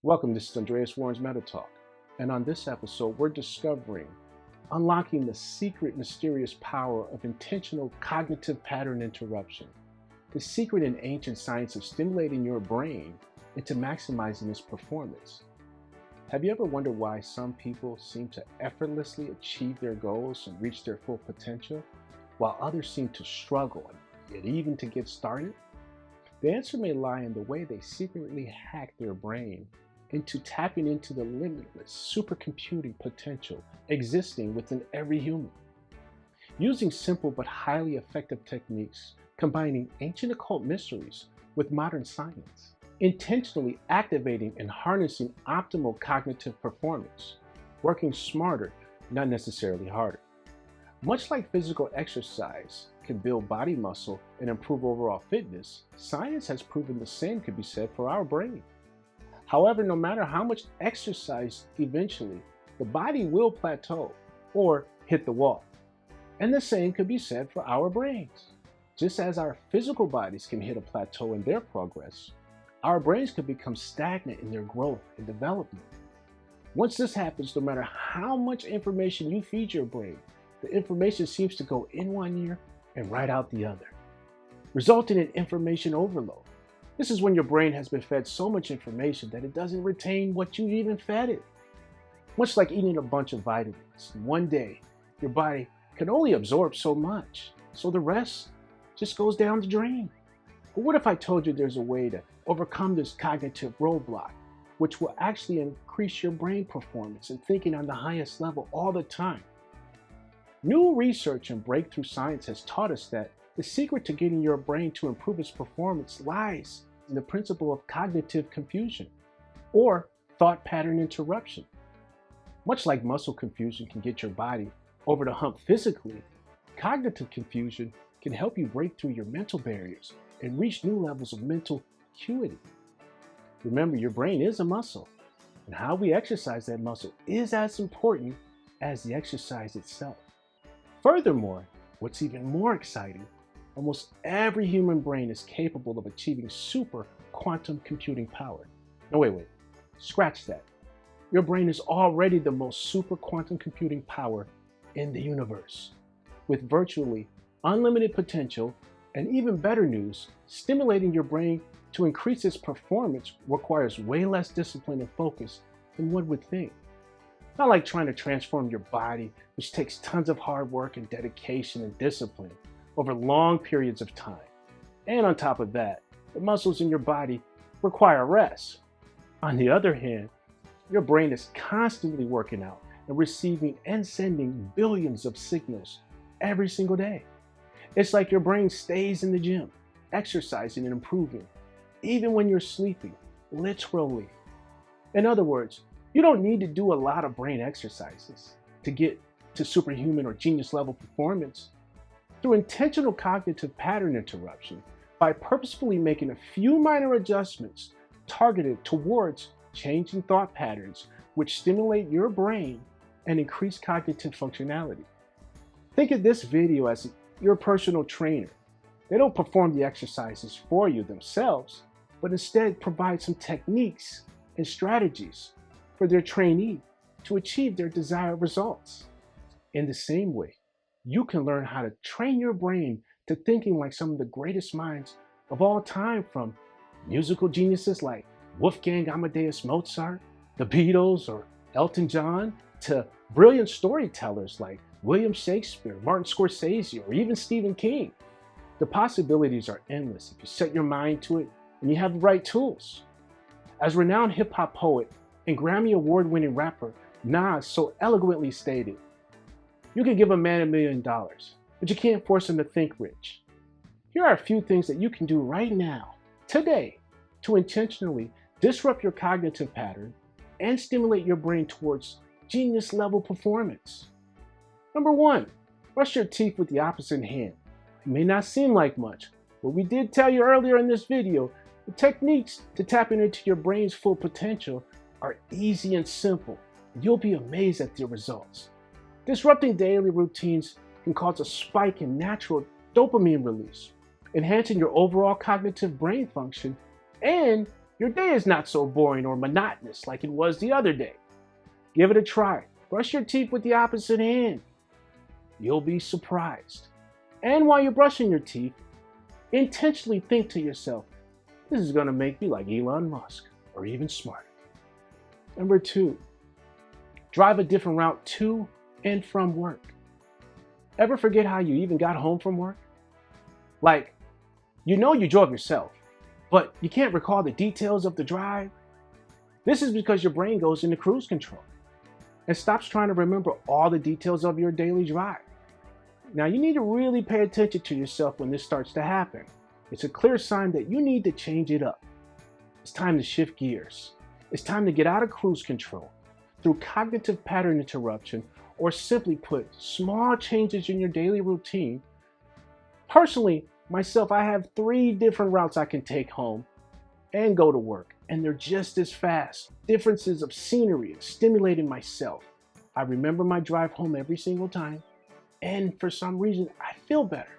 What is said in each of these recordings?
Welcome, this is Andreas Warren's Meta Talk, and on this episode, we're discovering unlocking the secret, mysterious power of intentional cognitive pattern interruption, the secret in ancient science of stimulating your brain into maximizing its performance. Have you ever wondered why some people seem to effortlessly achieve their goals and reach their full potential, while others seem to struggle and even to get started? The answer may lie in the way they secretly hack their brain into tapping into the limitless supercomputing potential existing within every human. Using simple but highly effective techniques, combining ancient occult mysteries with modern science, intentionally activating and harnessing optimal cognitive performance, working smarter, not necessarily harder. Much like physical exercise can build body muscle and improve overall fitness, science has proven the same could be said for our brain. However, no matter how much exercise, eventually, the body will plateau or hit the wall. And the same could be said for our brains. Just as our physical bodies can hit a plateau in their progress, our brains could become stagnant in their growth and development. Once this happens, no matter how much information you feed your brain, the information seems to go in one ear and right out the other, resulting in information overload. This is when your brain has been fed so much information that it doesn't retain what you even fed it. Much like eating a bunch of vitamins. One day, your body can only absorb so much, so the rest just goes down the drain. But what if I told you there's a way to overcome this cognitive roadblock, which will actually increase your brain performance and thinking on the highest level all the time? New research and breakthrough science has taught us that the secret to getting your brain to improve its performance lies in the principle of cognitive confusion, or thought pattern interruption. Much like muscle confusion can get your body over the hump physically, cognitive confusion can help you break through your mental barriers and reach new levels of mental acuity. Remember, your brain is a muscle, and how we exercise that muscle is as important as the exercise itself. Furthermore, what's even more exciting, almost every human brain is capable of achieving super quantum computing power. No, wait, scratch that. Your brain is already the most super quantum computing power in the universe, with virtually unlimited potential, and even better news, stimulating your brain to increase its performance requires way less discipline and focus than one would think. Not like trying to transform your body, which takes tons of hard work and dedication and discipline over long periods of time. And on top of that, the muscles in your body require rest. On the other hand, your brain is constantly working out and receiving and sending billions of signals every single day. It's like your brain stays in the gym, exercising and improving, even when you're sleeping, literally. In other words, you don't need to do a lot of brain exercises to get to superhuman or genius level performance. Through intentional cognitive pattern interruption, by purposefully making a few minor adjustments targeted towards changing thought patterns which stimulate your brain and increase cognitive functionality. Think of this video as your personal trainer. They don't perform the exercises for you themselves, but instead provide some techniques and strategies for their trainee to achieve their desired results. In the same way, you can learn how to train your brain to thinking like some of the greatest minds of all time, from musical geniuses like Wolfgang Amadeus Mozart, the Beatles, or Elton John, to brilliant storytellers like William Shakespeare, Martin Scorsese, or even Stephen King. The possibilities are endless if you set your mind to it and you have the right tools. As renowned hip-hop poet and Grammy Award-winning rapper Nas so eloquently stated, "You can give a man $1 million, but you can't force him to think rich." Here are a few things that you can do right now, today, to intentionally disrupt your cognitive pattern and stimulate your brain towards genius-level performance. Number 1, brush your teeth with the opposite hand. It may not seem like much, but we did tell you earlier in this video, the techniques to tapping into your brain's full potential are easy and simple. You'll be amazed at the results. Disrupting daily routines can cause a spike in natural dopamine release, enhancing your overall cognitive brain function and your day is not so boring or monotonous like it was the other day. Give it a try. Brush your teeth with the opposite hand. You'll be surprised. And while you're brushing your teeth, intentionally think to yourself, this is going to make me like Elon Musk or even smarter. Number 2, drive a different route to and from work. Ever forget how you even got home from work? Like, you know you drove yourself, but you can't recall the details of the drive. This is because your brain goes into cruise control and stops trying to remember all the details of your daily drive. Now, you need to really pay attention to yourself when this starts to happen. It's a clear sign that you need to change it up. It's time to shift gears. It's time to get out of cruise control through cognitive pattern interruption, or simply put, small changes in your daily routine. Personally, myself, I have 3 different routes I can take home and go to work, and they're just as fast. Differences of scenery and stimulating myself. I remember my drive home every single time, and for some reason, I feel better.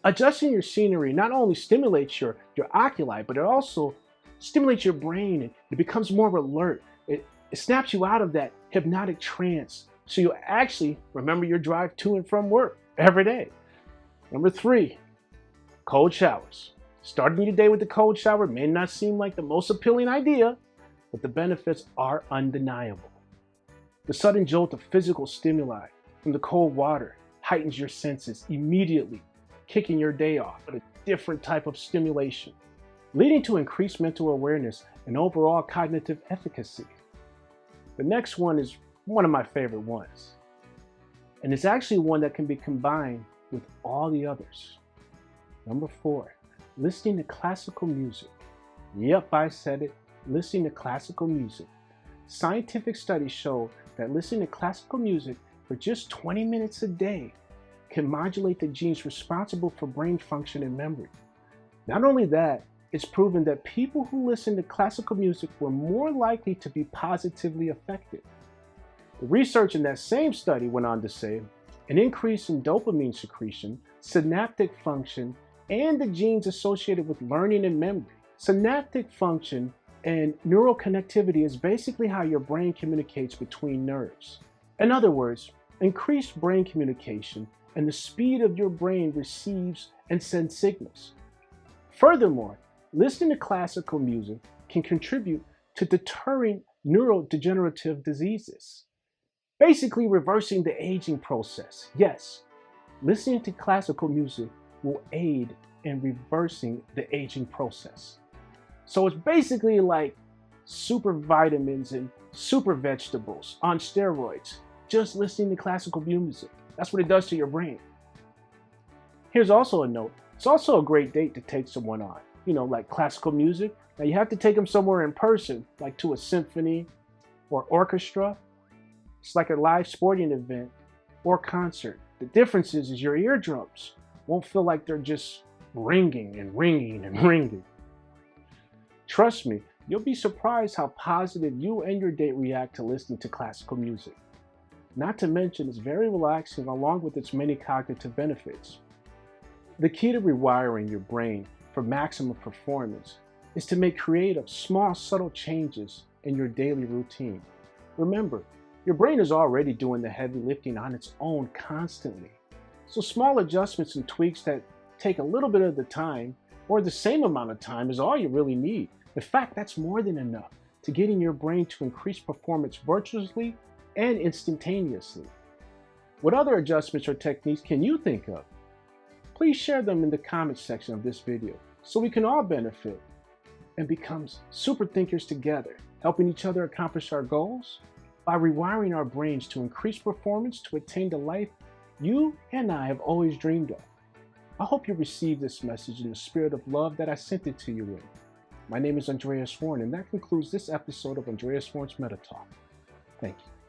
Adjusting your scenery not only stimulates your oculi, but it also stimulates your brain, and it becomes more alert. It snaps you out of that hypnotic trance, so you'll actually remember your drive to and from work every day. Number 3, cold showers. Starting your day with a cold shower may not seem like the most appealing idea, but the benefits are undeniable. The sudden jolt of physical stimuli from the cold water heightens your senses immediately, kicking your day off with a different type of stimulation, leading to increased mental awareness and overall cognitive efficacy. The next one is one of my favorite ones, and it's actually one that can be combined with all the others. Number 4, listening to classical music. Yep, I said it, listening to classical music. Scientific studies show that listening to classical music for just 20 minutes a day can modulate the genes responsible for brain function and memory. Not only that, it's proven that people who listen to classical music were more likely to be positively affected. The research in that same study went on to say an increase in dopamine secretion, synaptic function, and the genes associated with learning and memory. Synaptic function and neural connectivity is basically how your brain communicates between nerves. In other words, increased brain communication and the speed of your brain receives and sends signals. Furthermore, listening to classical music can contribute to deterring neurodegenerative diseases, basically reversing the aging process. Yes, listening to classical music will aid in reversing the aging process. So it's basically like super vitamins and super vegetables on steroids, just listening to classical music. That's what it does to your brain. Here's also a note. It's also a great date to take someone on, like classical music. Now you have to take them somewhere in person, like to a symphony or orchestra. It's like a live sporting event or concert. The difference is your eardrums won't feel like they're just ringing and ringing and ringing. Trust me, you'll be surprised how positive you and your date react to listening to classical music. Not to mention, it's very relaxing along with its many cognitive benefits. The key to rewiring your brain for maximum performance is to make creative, small, subtle changes in your daily routine. Remember, your brain is already doing the heavy lifting on its own constantly. So small adjustments and tweaks that take a little bit of the time or the same amount of time is all you really need. In fact, that's more than enough to getting your brain to increase performance virtuously and instantaneously. What other adjustments or techniques can you think of? Please share them in the comments section of this video so we can all benefit and become super thinkers together, helping each other accomplish our goals by rewiring our brains to increase performance to attain the life you and I have always dreamed of. I hope you received this message in the spirit of love that I sent it to you in. My name is Andreas Warren, and that concludes this episode of Andreas Warren's Meta Talk. Thank you.